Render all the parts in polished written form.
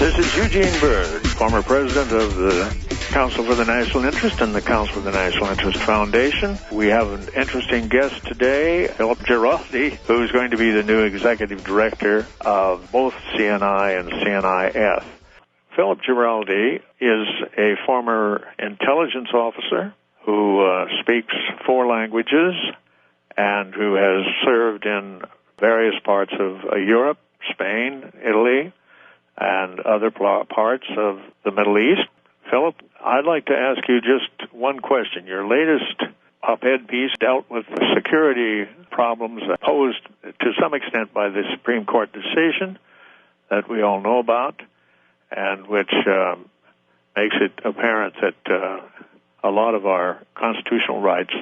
This is Eugene Byrd, former president of the Council for the National Interest and the Council for the National Interest Foundation. We have an interesting guest today, Philip Giraldi, who's going to be the new executive director of both CNI and CNIF. Philip Giraldi is a former intelligence officer who speaks 4 languages and who has served in various parts of Europe, Spain, Italy, and other parts of the Middle East. Philip, I'd like to ask you just one question. Your latest op-ed piece dealt with the security problems posed to some extent by the Supreme Court decision that we all know about, and which makes it apparent that a lot of our constitutional rights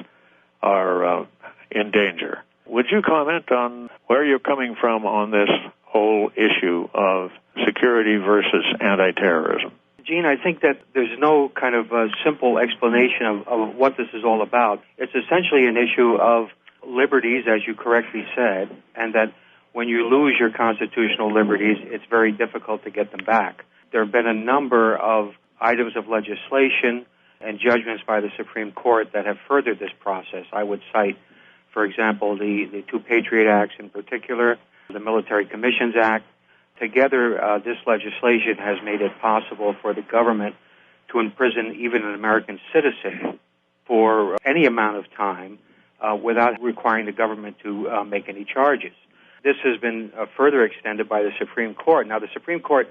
are in danger. Would you comment on where you're coming from on this whole issue of security versus anti-terrorism? Gene, I think that there's no kind of simple explanation of what this is all about. It's essentially an issue of liberties, as you correctly said, and that when you lose your constitutional liberties, it's very difficult to get them back. There have been a number of items of legislation and judgments by the Supreme Court that have furthered this process. I would cite, for example, the 2 Patriot Acts in particular, the Military Commissions Act. Together, this legislation has made it possible for the government to imprison even an American citizen for any amount of time without requiring the government to make any charges. This has been further extended by the Supreme Court. Now, the Supreme Court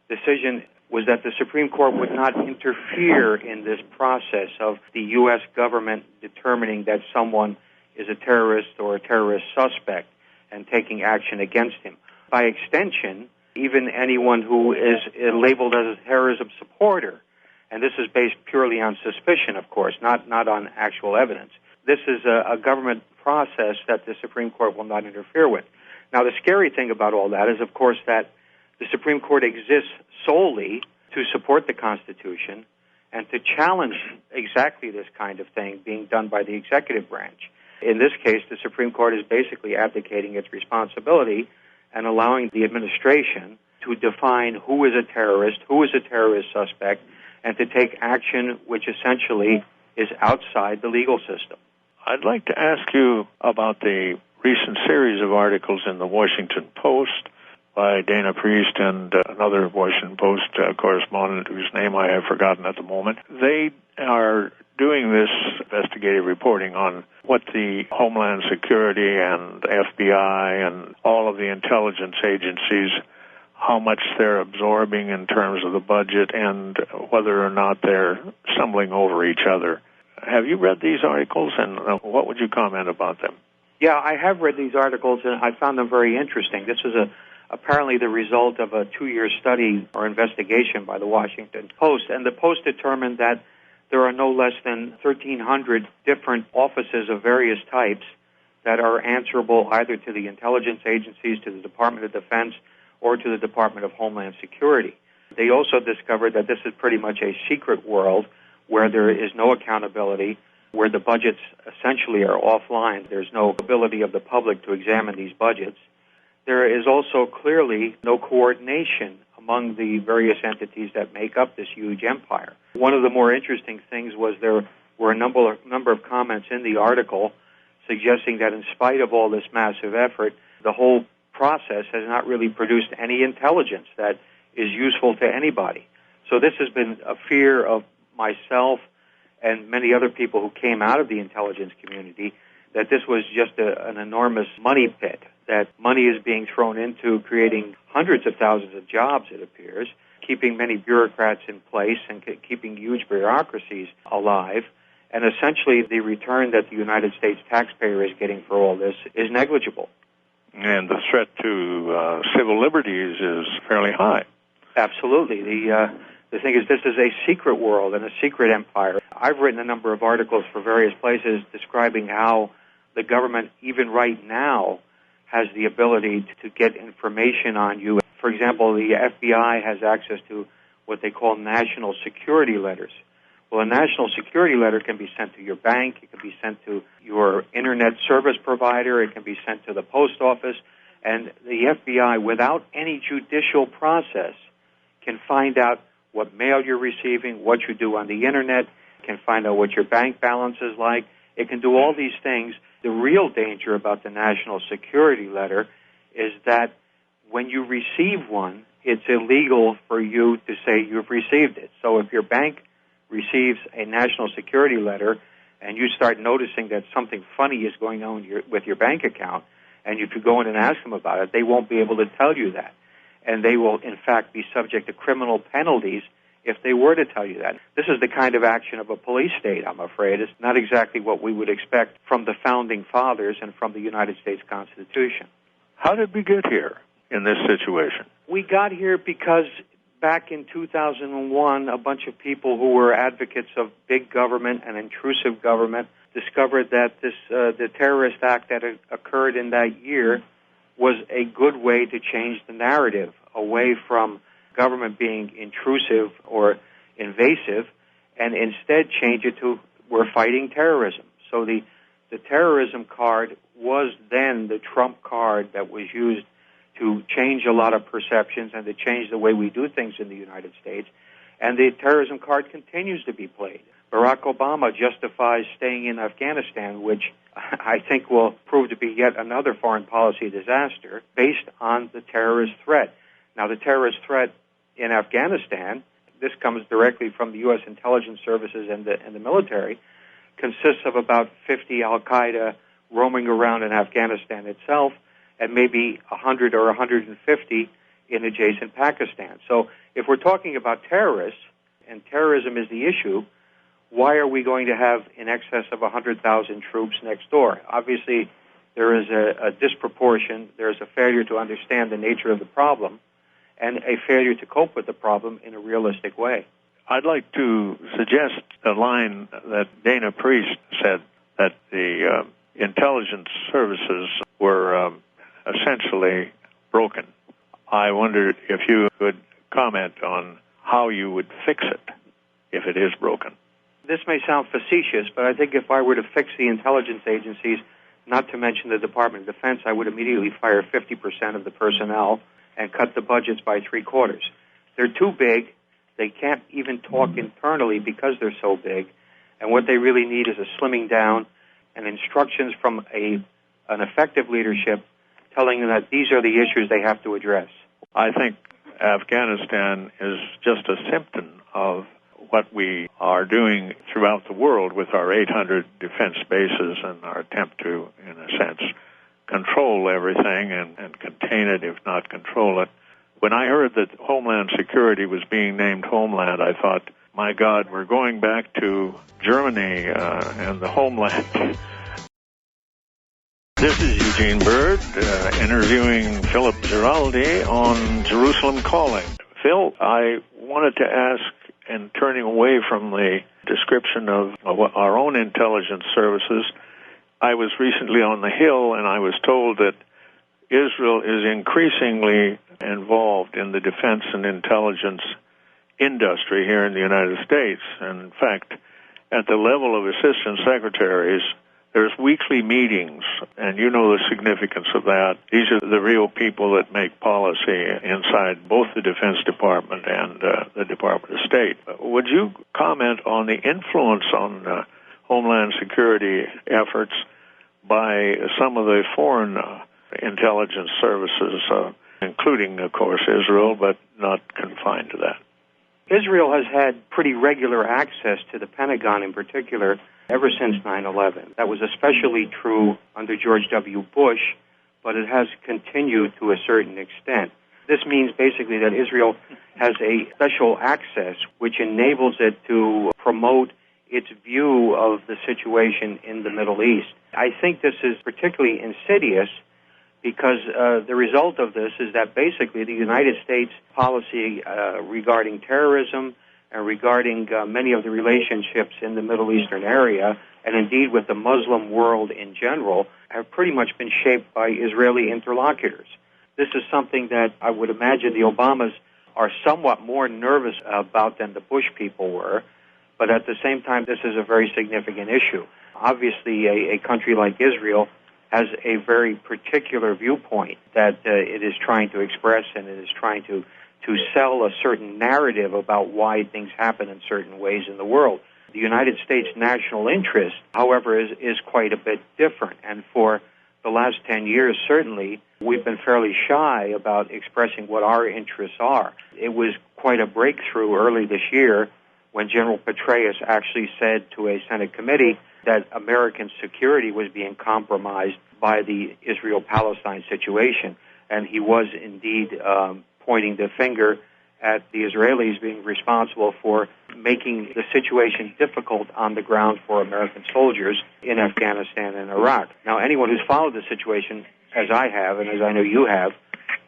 decision was that the Supreme Court would not interfere in this process of the U.S. government determining that someone is a terrorist or a terrorist suspect and taking action against him. By extension, even anyone who is labeled as a terrorism supporter, and this is based purely on suspicion, of course, not on actual evidence. This is a government process that the Supreme Court will not interfere with. Now, the scary thing about all that is, of course, that the Supreme Court exists solely to support the Constitution and to challenge exactly this kind of thing being done by the executive branch. In this case, the Supreme Court is basically abdicating its responsibility and allowing the administration to define who is a terrorist suspect, and to take action which essentially is outside the legal system. I'd like to ask you about the recent series of articles in the Washington Post by Dana Priest and another Washington Post correspondent whose name I have forgotten at the moment. They are doing this investigative reporting on what the Homeland Security and FBI and all of the intelligence agencies, how much they're absorbing in terms of the budget and whether or not they're stumbling over each other. Have you read these articles, and what would you comment about them? Yeah, I have read these articles, and I found them very interesting. This is apparently the result of a 2-year study or investigation by the Washington Post, and the Post determined that there are no less than 1,300 different offices of various types that are answerable either to the intelligence agencies, to the Department of Defense, or to the Department of Homeland Security. They also discovered that this is pretty much a secret world where there is no accountability, where the budgets essentially are offline. There's no ability of the public to examine these budgets. There is also clearly no coordination among the various entities that make up this huge empire. One of the more interesting things was there were a number of comments in the article suggesting that in spite of all this massive effort, the whole process has not really produced any intelligence that is useful to anybody. So this has been a fear of myself and many other people who came out of the intelligence community, that this was just an enormous money pit, that money is being thrown into creating hundreds of thousands of jobs, it appears, keeping many bureaucrats in place and keeping huge bureaucracies alive. And essentially the return that the United States taxpayer is getting for all this is negligible. And the threat to civil liberties is fairly high. Absolutely. The thing is, this is a secret world and a secret empire. I've written a number of articles for various places describing how the government, even right now, has the ability to get information on you. For example, the FBI has access to what they call national security letters. Well, a national security letter can be sent to your bank, it can be sent to your internet service provider, it can be sent to the post office, and the FBI, without any judicial process, can find out what mail you're receiving, what you do on the Internet, can find out what your bank balance is like. It can do all these things. The real danger about the national security letter is that when you receive one, it's illegal for you to say you've received it. So if your bank receives a national security letter and you start noticing that something funny is going on with your bank account, and if you go in and ask them about it, they won't be able to tell you that. And they will, in fact, be subject to criminal penalties if they were to tell you that. This is the kind of action of a police state, I'm afraid. It's not exactly what we would expect from the Founding Fathers and from the United States Constitution. How did we get here in this situation? We got here because back in 2001, a bunch of people who were advocates of big government and intrusive government discovered that the terrorist act that occurred in that year was a good way to change the narrative away from government being intrusive or invasive, and instead change it to we're fighting terrorism. So the terrorism card was then the trump card that was used to change a lot of perceptions and to change the way we do things in the United States. And the terrorism card continues to be played. Barack Obama justifies staying in Afghanistan, which I think will prove to be yet another foreign policy disaster based on the terrorist threat. Now, the terrorist threat in Afghanistan, this comes directly from the U.S. intelligence services and the military, consists of about 50 al-Qaeda roaming around in Afghanistan itself, and maybe 100 or 150 in adjacent Pakistan. So if we're talking about terrorists, and terrorism is the issue, why are we going to have in excess of 100,000 troops next door? Obviously, there is a disproportion. There's a failure to understand the nature of the problem and a failure to cope with the problem in a realistic way. I'd like to suggest a line that Dana Priest said, that the intelligence services were essentially broken. I wondered if you could comment on how you would fix it if it is broken. This may sound facetious, but I think if I were to fix the intelligence agencies, not to mention the Department of Defense, I would immediately fire 50% of the personnel and cut the budgets by 3/4. They're too big. They can't even talk internally because they're so big. And what they really need is a slimming down and instructions from an effective leadership telling them that these are the issues they have to address. I think Afghanistan is just a symptom of what we are doing throughout the world with our 800 defense bases and our attempt to, in a sense, control everything and contain it, if not control it. When I heard that Homeland Security was being named Homeland, I thought, my God, we're going back to Germany and the homeland. This is Eugene Bird interviewing Philip Giraldi on Jerusalem Calling. Phil, I wanted to ask, and turning away from the description of our own intelligence services, I was recently on the Hill, and I was told that Israel is increasingly involved in the defense and intelligence industry here in the United States. And in fact, at the level of assistant secretaries, there's weekly meetings, and you know the significance of that. These are the real people that make policy inside both the Defense Department and the Department of State. Would you comment on the influence on Homeland Security efforts by some of the foreign intelligence services, including, of course, Israel, but not confined to that? Israel has had pretty regular access to the Pentagon in particular ever since 9/11. That was especially true under George W. Bush, but it has continued to a certain extent. This means basically that Israel has a special access which enables it to promote its view of the situation in the Middle East. I think this is particularly insidious because the result of this is that basically the United States policy regarding terrorism and regarding many of the relationships in the Middle Eastern area, and indeed with the Muslim world in general, have pretty much been shaped by Israeli interlocutors. This is something that I would imagine the Obamas are somewhat more nervous about than the Bush people were, but at the same time, this is a very significant issue. Obviously, a country like Israel has a very particular viewpoint that it is trying to express and it is trying to to sell a certain narrative about why things happen in certain ways in the world. The United States national interest, however, is quite a bit different. And for the last 10 years, certainly, we've been fairly shy about expressing what our interests are. It was quite a breakthrough early this year when General Petraeus actually said to a Senate committee that American security was being compromised by the Israel-Palestine situation. And he was indeed pointing the finger at the Israelis being responsible for making the situation difficult on the ground for American soldiers in Afghanistan and Iraq. Now, anyone who's followed the situation, as I have, and as I know you have,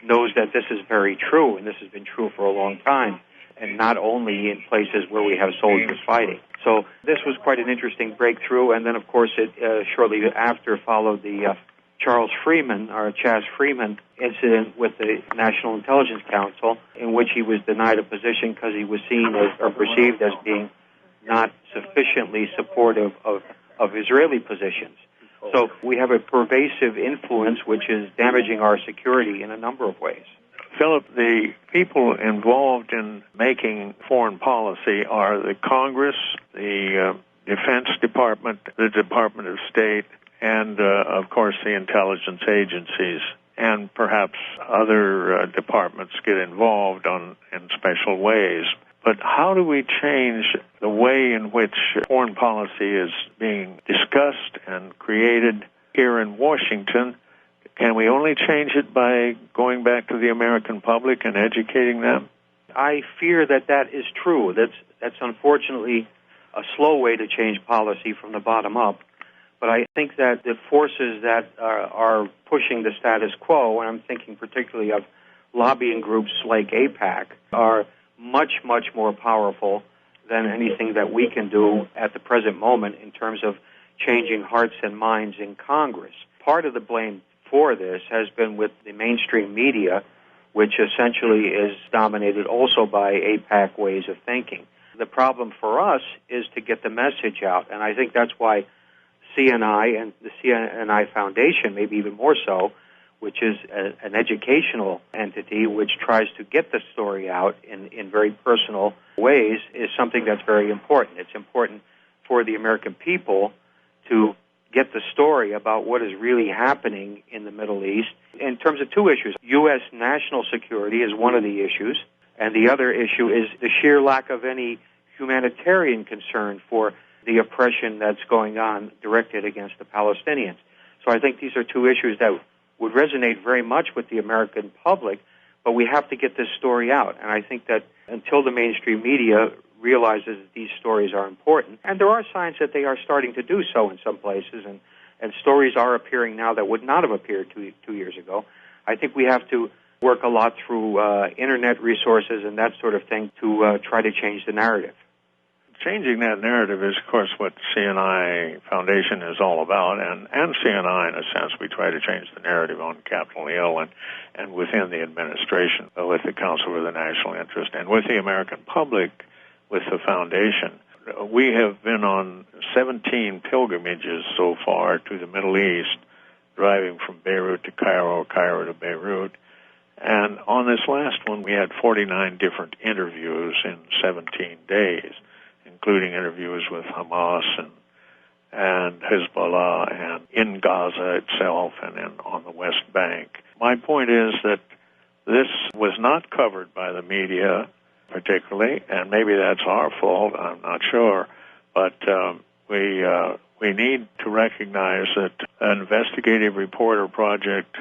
knows that this is very true, and this has been true for a long time, and not only in places where we have soldiers fighting. So this was quite an interesting breakthrough, and then, of course, it shortly after followed the Charles Freeman, or Chas Freeman, incident with the National Intelligence Council, in which he was denied a position because he was seen as, or perceived as being not sufficiently supportive of Israeli positions. So we have a pervasive influence which is damaging our security in a number of ways. Philip, the people involved in making foreign policy are the Congress, the Defense Department, the Department of State, and, of course, the intelligence agencies, and perhaps other departments get involved in special ways. But how do we change the way in which foreign policy is being discussed and created here in Washington? Can we only change it by going back to the American public and educating them? I fear that is true. That's unfortunately a slow way to change policy from the bottom up. But I think that the forces that are pushing the status quo, and I'm thinking particularly of lobbying groups like AIPAC, are much, much more powerful than anything that we can do at the present moment in terms of changing hearts and minds in Congress. Part of the blame for this has been with the mainstream media, which essentially is dominated also by AIPAC ways of thinking. The problem for us is to get the message out, and I think that's why CNI and the CNI Foundation, maybe even more so, which is an educational entity which tries to get the story out in very personal ways, is something that's very important. It's important for the American people to get the story about what is really happening in the Middle East in terms of two issues. U.S. national security is one of the issues, and the other issue is the sheer lack of any humanitarian concern for the oppression that's going on directed against the Palestinians. So I think these are two issues that would resonate very much with the American public, but we have to get this story out. And I think that until the mainstream media realizes that these stories are important, and there are signs that they are starting to do so in some places, and stories are appearing now that would not have appeared two years ago, I think we have to work a lot through Internet resources and that sort of thing to try to change the narrative. Changing that narrative is, of course, what CNI Foundation is all about, and CNI, in a sense, we try to change the narrative on Capitol Hill and within the administration with the Council for the National Interest and with the American public with the Foundation. We have been on 17 pilgrimages so far to the Middle East, driving from Beirut to Cairo, Cairo to Beirut. And on this last one, we had 49 different interviews in 17 days, including interviews with Hamas and Hezbollah and in Gaza itself and on the West Bank. My point is that this was not covered by the media particularly, and maybe that's our fault, I'm not sure, but we need to recognize that an investigative reporter project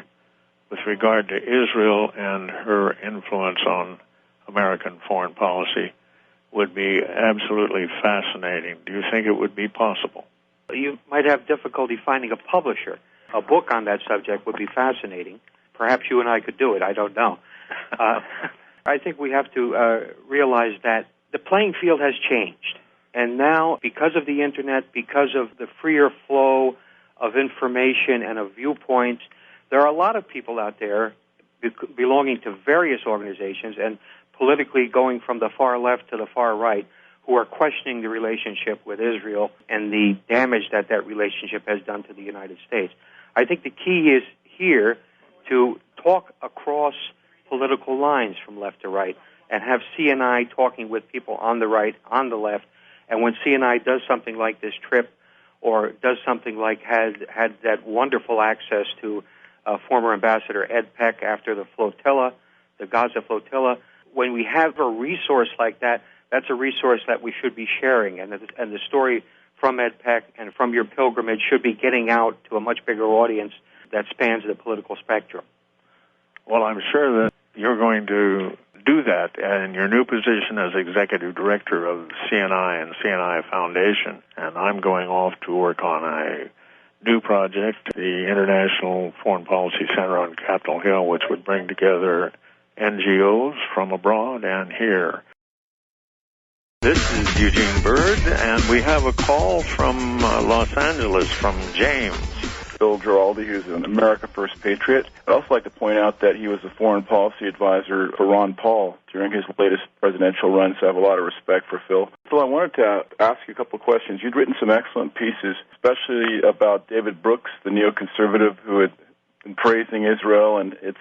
with regard to Israel and her influence on American foreign policy would be absolutely fascinating. Do you think it would be possible? You might have difficulty finding a publisher. A book on that subject would be fascinating. Perhaps you and I could do it. I don't know. I think we have to realize that the playing field has changed. And now, because of the Internet, because of the freer flow of information and of viewpoints, there are a lot of people out there belonging to various organizations and politically going from the far left to the far right who are questioning the relationship with Israel and the damage that relationship has done to the United States. I think the key is here to talk across political lines from left to right, and have CNI talking with people on the right, on the left, and when CNI does something like this trip or does something like had that wonderful access to former Ambassador Ed Peck after the flotilla, the Gaza flotilla, when we have a resource like that, that's a resource that we should be sharing, and the story from Ed Peck and from your pilgrimage should be getting out to a much bigger audience that spans the political spectrum. Well, I'm sure that you're going to do that in your new position as executive director of CNI and CNI Foundation, and I'm going off to work on a new project, the International Foreign Policy Center on Capitol Hill, which would bring together NGOs from abroad and here. This is Eugene Bird, and we have a call from Los Angeles from James. Bill Giraldi, who's an America First patriot. I'd also like to point out that he was a foreign policy advisor for Ron Paul during his latest presidential run, so I have a lot of respect for Phil. Phil, I wanted to ask you a couple of questions. You'd written some excellent pieces, especially about David Brooks, the neoconservative who had been praising Israel and its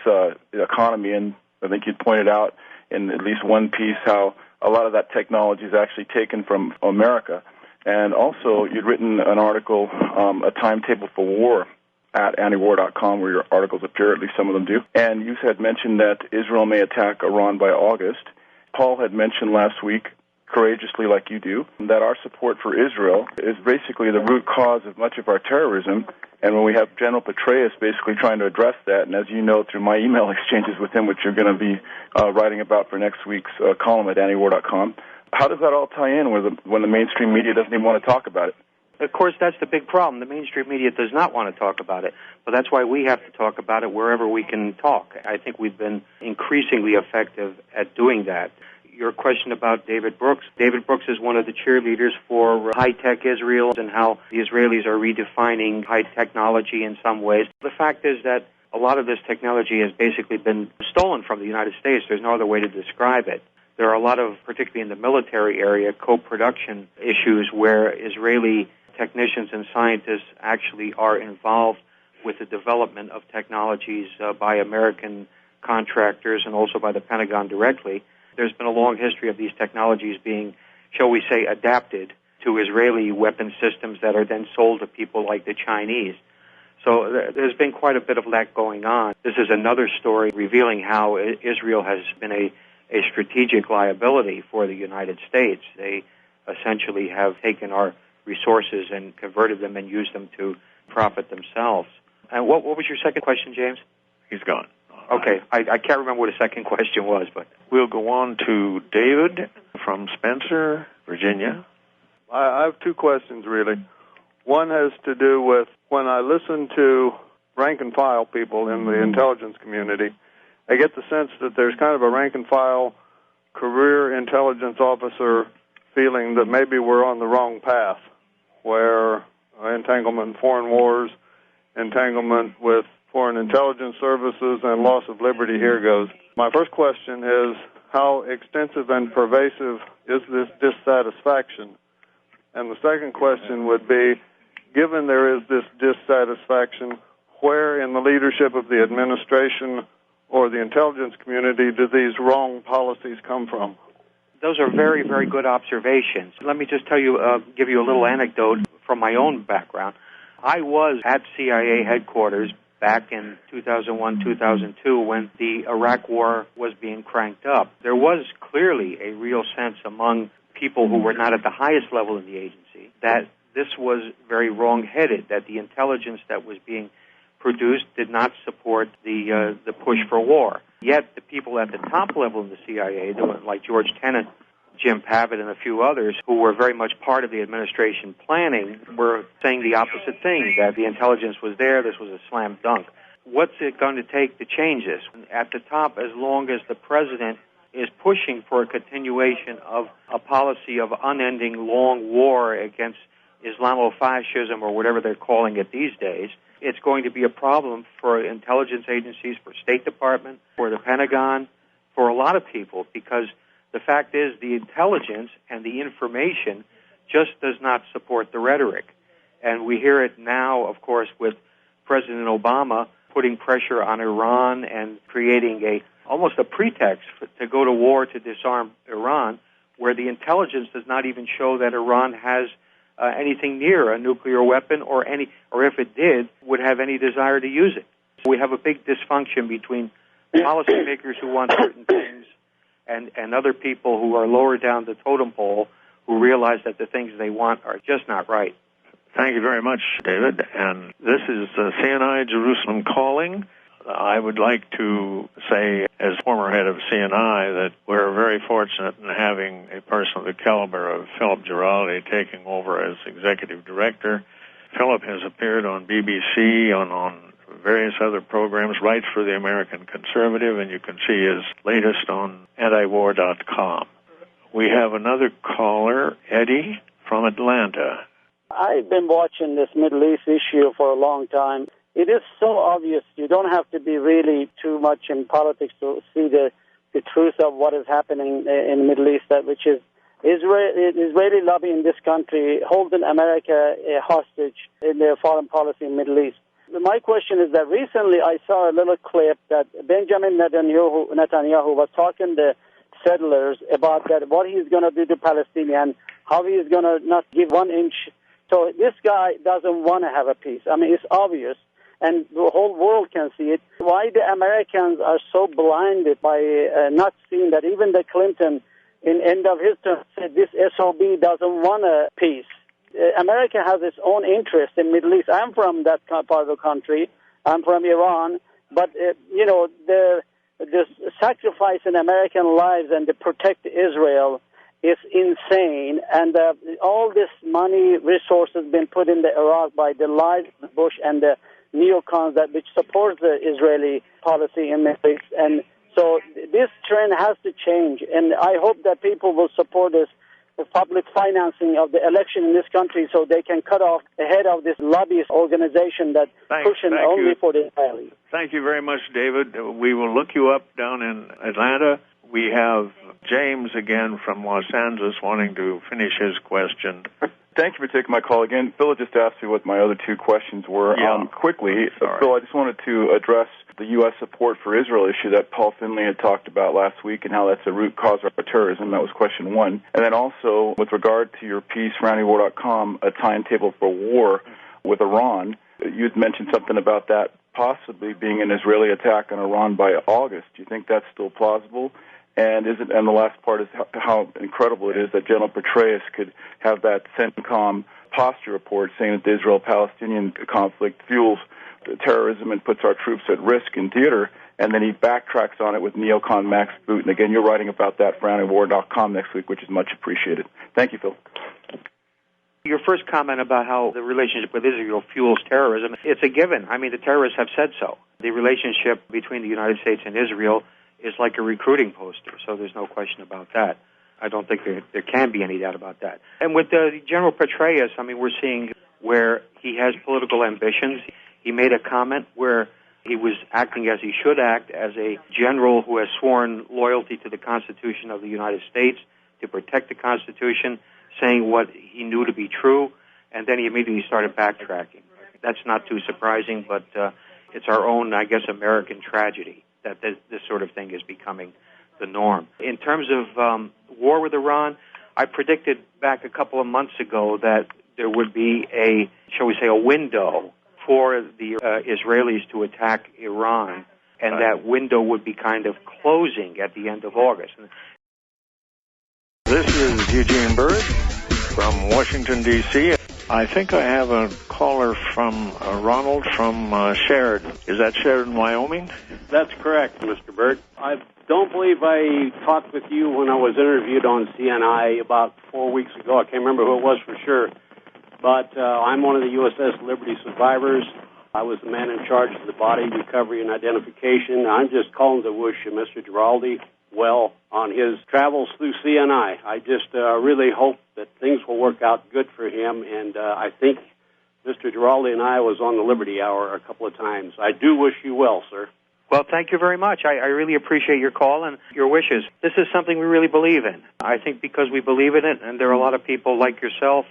economy, and I think you'd pointed out in at least one piece how a lot of that technology is actually taken from America. And also, you'd written an article, A Timetable for War, at antiwar.com, where your articles appear, at least some of them do. And you had mentioned that Israel may attack Iran by August. Paul had mentioned last week, courageously like you do, that our support for Israel is basically the root cause of much of our terrorism. And when we have General Petraeus basically trying to address that, and as you know through my email exchanges with him, which you're going to be writing about for next week's column at antiwar.com, how does that all tie in when the mainstream media doesn't even want to talk about it? Of course, that's the big problem. The mainstream media does not want to talk about it, but that's why we have to talk about it wherever we can talk. I think we've been increasingly effective at doing that. Your question about David Brooks. David Brooks is one of the cheerleaders for high-tech Israel and how the Israelis are redefining high technology in some ways. The fact is that a lot of this technology has basically been stolen from the United States. There's no other way to describe it. There are a lot of, particularly in the military area, co-production issues where Israeli technicians and scientists actually are involved with the development of technologies by American contractors and also by the Pentagon directly. There's been a long history of these technologies being, shall we say, adapted to Israeli weapon systems that are then sold to people like the Chinese. So there's been quite a bit of that going on. This is another story revealing how Israel has been a strategic liability for the United States. They essentially have taken our resources and converted them and used them to profit themselves. And what was your second question, James? He's gone. Okay, I can't remember what the second question was, but we'll go on to David from Spencer, Virginia. I have two questions, really. One has to do with when I listen to rank-and-file people in the intelligence community, I get the sense that there's kind of a rank-and-file career intelligence officer feeling that maybe we're on the wrong path, where entanglement in foreign wars, entanglement with foreign intelligence services, and loss of liberty here goes. My first question is, how extensive and pervasive is this dissatisfaction? And the second question would be, given there is this dissatisfaction, where in the leadership of the administration or the intelligence community do these wrong policies come from? Those are very, very good observations. Let me just tell you, give you a little anecdote from my own background. I was at CIA headquarters back in 2001, 2002, when the Iraq War was being cranked up. There was clearly a real sense among people who were not at the highest level in the agency that this was very wrong-headed, that the intelligence that was being produced did not support the push for war. Yet the people at the top level in the CIA, like George Tenet, Jim Pavitt, and a few others who were very much part of the administration planning were saying the opposite thing, that the intelligence was there, this was a slam dunk. What's it going to take to change this? At the top, as long as the president is pushing for a continuation of a policy of unending long war against Islamofascism or whatever they're calling it these days, it's going to be a problem for intelligence agencies, for State Department, for the Pentagon, for a lot of people, because the fact is the intelligence and the information just does not support the rhetoric. And we hear it now, of course, with President Obama putting pressure on Iran and creating almost a pretext to go to war to disarm Iran, where the intelligence does not even show that Iran has anything near a nuclear weapon, or if it did, would have any desire to use it. So we have a big dysfunction between policymakers who want certain things and other people who are lower down the totem pole who realize that the things they want are just not right. Thank you very much, David. And this is CNI Jerusalem calling. I would like to say, as former head of CNI, that we're very fortunate in having a person of the caliber of Philip Giraldi taking over as executive director. Philip has appeared on BBC, on various other programs, writes for the American Conservative, and you can see his latest on antiwar.com. We have another caller, Eddie from Atlanta. I've been watching this Middle East issue for a long time. It is so obvious. You don't have to be really too much in politics to see the truth of what is happening in the Middle East, which is Israeli lobby in this country holding America hostage in their foreign policy in the Middle East. My question is that recently I saw a little clip that Benjamin Netanyahu was talking to settlers about that what he's going to do to Palestinians, how he is going to not give 1 inch. So this guy doesn't want to have a peace. I mean, it's obvious, and the whole world can see it. Why the Americans are so blinded by not seeing that even the Clinton, in end of his term, said this SOB doesn't want a peace. America has its own interest in Middle East. I'm from that part of the country. I'm from Iran. But, the sacrifice in American lives and to protect Israel is insane, and all this money, resources been put in Iraq by the lies of Bush and the neocons which supports the Israeli policy in Middle East. And so this trend has to change, and I hope that people will support this public financing of the election in this country so they can cut off the head of this lobbyist organization that pushing only for the Israelis. Thank you very much, David. We will look you up down in Atlanta. We have James again from Los Angeles wanting to finish his question. Thank you for taking my call again. Phil just asked me what my other two questions were. Quickly, Phil, I just wanted to address the U.S. support for Israel issue that Paul Finley had talked about last week and how that's a root cause of terrorism. That was question one. And then also, with regard to your piece, RoundyWar.com, a timetable for war with Iran, you had mentioned something about that possibly being an Israeli attack on Iran by August. Do you think that's still plausible? And the last part is how incredible it is that General Petraeus could have that CENTCOM posture report saying that the Israel-Palestinian conflict fuels terrorism and puts our troops at risk in theater, and then he backtracks on it with neocon Max Boot. And again, you're writing about that for RoundyWar.com next week, which is much appreciated. Thank you, Phil. Your first comment about how the relationship with Israel fuels terrorism, it's a given. I mean, the terrorists have said so. The relationship between the United States and Israel is like a recruiting poster, so there's no question about that. I don't think there can be any doubt about that. And with General Petraeus, I mean, we're seeing where he has political ambitions. He made a comment where he was acting as he should act as a general who has sworn loyalty to the Constitution of the United States, to protect the Constitution, saying what he knew to be true, and then he immediately started backtracking. That's not too surprising, but it's our own, I guess, American tragedy that this sort of thing is becoming the norm. In terms of war with Iran, I predicted back a couple of months ago that there would be a window for the Israelis to attack Iran, and that window would be kind of closing at the end of August. This is Eugene Bird from Washington, D.C. I think I have a caller from Ronald from Sheridan. Is that Sheridan, Wyoming? That's correct, Mr. Bird. I don't believe I talked with you when I was interviewed on CNI about 4 weeks ago. I can't remember who it was for sure. But I'm one of the USS Liberty survivors. I was the man in charge of the body recovery and identification. I'm just calling to wish Mr. Giraldi well on his travels through CNI. I just really hope that things will work out good for him, and I think Mr. Giraldi and I was on the Liberty Hour a couple of times. I do wish you well, sir. Well, thank you very much. I really appreciate your call and your wishes. This is something we really believe in. I think because we believe in it, and there are a lot of people like yourself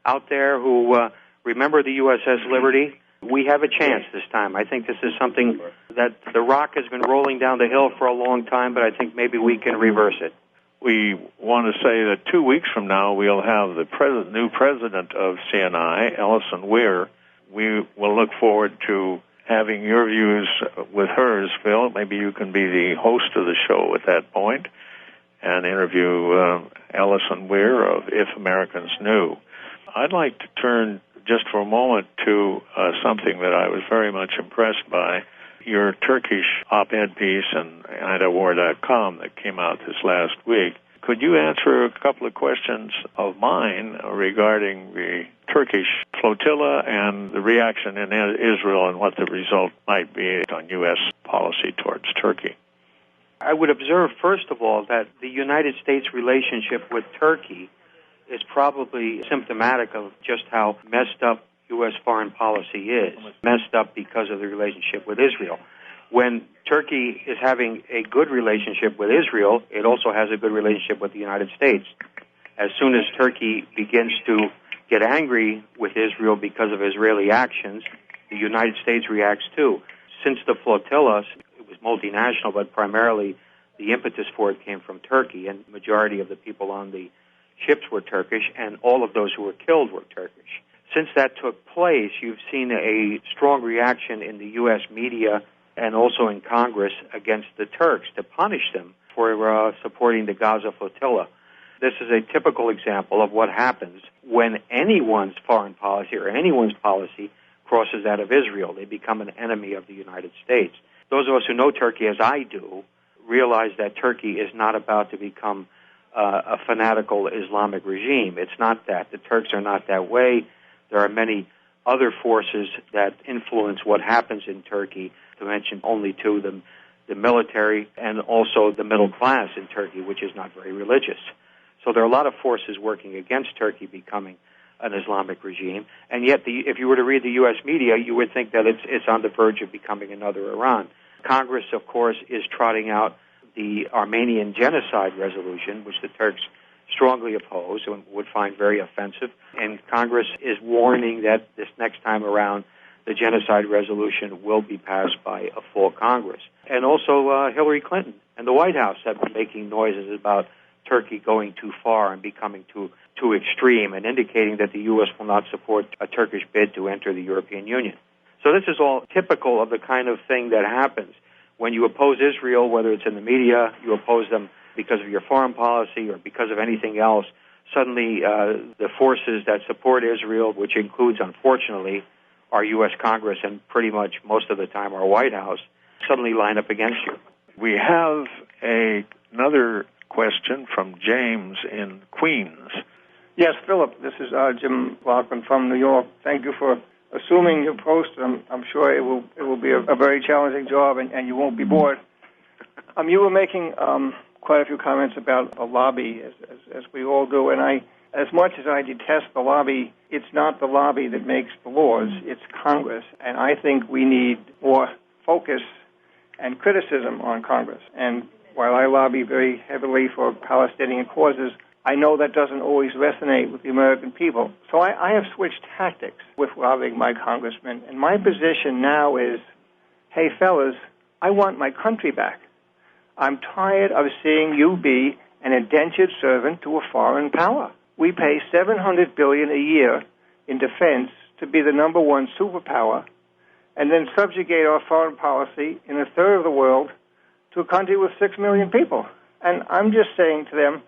out there who remember the USS Liberty, we have a chance this time. I think this is something that the rock has been rolling down the hill for a long time, but I think maybe we can reverse it. We want to say that 2 weeks from now we'll have the new president of CNI, Ellison Weir. We will look forward to having your views with hers, Phil. Maybe you can be the host of the show at that point and interview Ellison Weir of If Americans Knew. I'd like to turn just for a moment to something that I was very much impressed by, your Turkish op-ed piece in antiwar.com that came out this last week. Could you answer a couple of questions of mine regarding the Turkish flotilla and the reaction in Israel and what the result might be on U.S. policy towards Turkey? I would observe, first of all, that the United States relationship with Turkey is probably symptomatic of just how messed up U.S. foreign policy is. Messed up because of the relationship with Israel. When Turkey is having a good relationship with Israel, it also has a good relationship with the United States. As soon as Turkey begins to get angry with Israel because of Israeli actions, the United States reacts too. Since the flotilla, it was multinational, but primarily the impetus for it came from Turkey, and the majority of the people on the ships were Turkish, and all of those who were killed were Turkish. Since that took place, you've seen a strong reaction in the U.S. media and also in Congress against the Turks to punish them for supporting the Gaza flotilla. This is a typical example of what happens when anyone's foreign policy or anyone's policy crosses that of Israel. They become an enemy of the United States. Those of us who know Turkey, as I do, realize that Turkey is not about to become a fanatical Islamic regime. It's not that. The Turks are not that way. There are many other forces that influence what happens in Turkey, to mention only two of them, the military and also the middle class in Turkey, which is not very religious. So there are a lot of forces working against Turkey becoming an Islamic regime, and yet if you were to read the U.S. media, you would think that it's on the verge of becoming another Iran. Congress, of course, is trotting out the Armenian genocide resolution, which the Turks strongly oppose and would find very offensive. And Congress is warning that this next time around, the genocide resolution will be passed by a full Congress. And also Hillary Clinton and the White House have been making noises about Turkey going too far and becoming too extreme and indicating that the U.S. will not support a Turkish bid to enter the European Union. So this is all typical of the kind of thing that happens. When you oppose Israel, whether it's in the media, you oppose them because of your foreign policy or because of anything else, suddenly the forces that support Israel, which includes, unfortunately, our U.S. Congress and pretty much most of the time our White House, suddenly line up against you. We have another question from James in Queens. Yes, Philip, this is Jim Laughlin from New York. Thank you for assuming your post. I'm sure it will be a very challenging job, and you won't be bored. You were making quite a few comments about a lobby, as we all do, and as much as I detest the lobby, it's not the lobby that makes the laws, it's Congress, and I think we need more focus and criticism on Congress. And while I lobby very heavily for Palestinian causes, I know that doesn't always resonate with the American people. So I have switched tactics with lobbying my congressman, and my position now is, hey, fellas, I want my country back. I'm tired of seeing you be an indentured servant to a foreign power. We pay $700 billion a year in defense to be the number one superpower, and then subjugate our foreign policy in a third of the world to a country with 6 million people. And I'm just saying to them,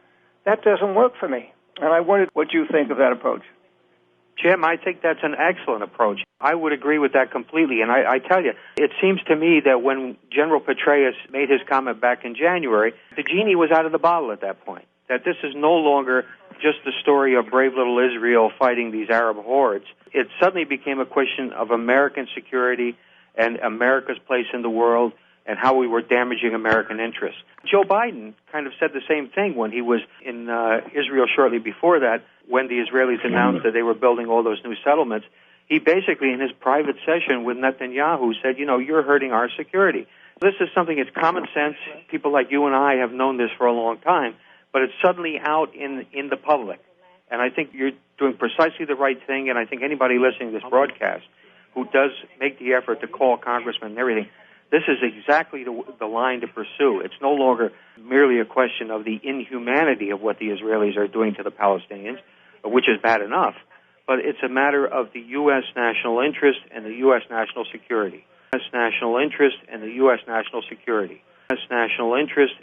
that doesn't work for me. And I wondered what you think of that approach. Jim, I think that's an excellent approach. I would agree with that completely. And I tell you, it seems to me that when General Petraeus made his comment back in January, the genie was out of the bottle at that point, that this is no longer just the story of brave little Israel fighting these Arab hordes. It suddenly became a question of American security and America's place in the world and how we were damaging American interests. Joe Biden kind of said the same thing when he was in Israel shortly before that, when the Israelis announced that they were building all those new settlements. He basically, in his private session with Netanyahu, said, you're hurting our security. This is something that's common sense. People like you and I have known this for a long time, but it's suddenly out in the public. And I think you're doing precisely the right thing, and I think anybody listening to this broadcast who does make the effort to call congressmen and everything, This is exactly the line to pursue. It's no longer merely a question of the inhumanity of what the Israelis are doing to the Palestinians, which is bad enough, but it's a matter of the U.S. national interest and the U.S. national security. U.S. national interest and the U.S. national security. U.S. national interest